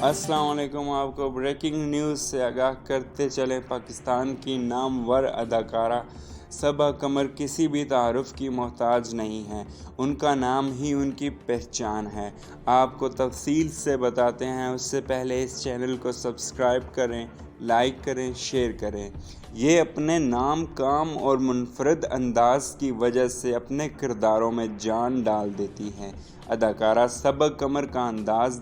अस्सलाम वालेकुम। आपको ब्रेकिंग न्यूज़ से आगाह करते चले, पाकिस्तान की नामवर अदाकारा सबा कमर किसी भी तारुफ की मोहताज नहीं है। उनका नाम ही उनकी पहचान है। आपको तफसील से बताते हैं, उससे पहले इस चैनल को सब्सक्राइब करें, लाइक करें, शेयर करें। ये अपने नाम, काम और मुनफरद अंदाज की वजह से अपने किरदारों में जान डाल देती हैं। अदाकारा सबा कमर का अंदाज़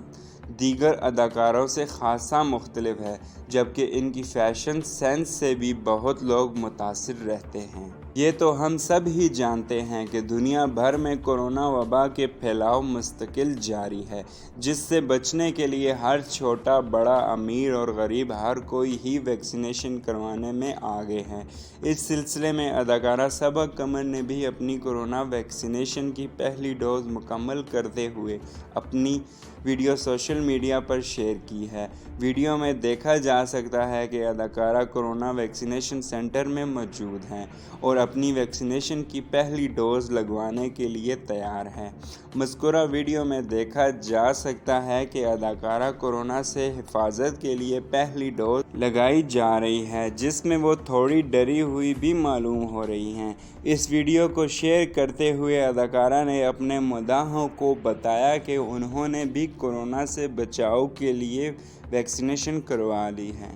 दीगर अदाकारों से खासा मुख्तलिफ है, जबकि इनकी फ़ैशन सेंस से भी बहुत लोग मुतासिर रहते हैं। ये तो हम सब ही जानते हैं कि दुनिया भर में कोरोना वबा के फैलाव मुस्तकिल जारी है, जिससे बचने के लिए हर छोटा बड़ा, अमीर और गरीब हर कोई ही वैक्सीनेशन करवाने में आगे हैं। इस सिलसिले में अदाकारा सबा कमर ने भी अपनी कोरोना वैक्सीनेशन की पहली डोज मुकम्मल करते हुए अपनी वीडियो सोशल मीडिया पर शेयर की है। वीडियो में देखा जा सकता है कि अदाकारा कोरोना वैक्सीनेशन सेंटर में मौजूद हैं और अपनी वैक्सीनेशन की पहली डोज लगवाने के लिए तैयार हैं। मज़कूरा वीडियो में देखा जा सकता है कि अदाकारा कोरोना से हिफाजत के लिए पहली डोज लगाई जा रही है, जिसमें वो थोड़ी डरी हुई भी मालूम हो रही हैं। इस वीडियो को शेयर करते हुए अदाकारा ने अपने मदाहों को बताया कि उन्होंने भी कोरोना से बचाव के लिए वैक्सीनेशन करवा ली है।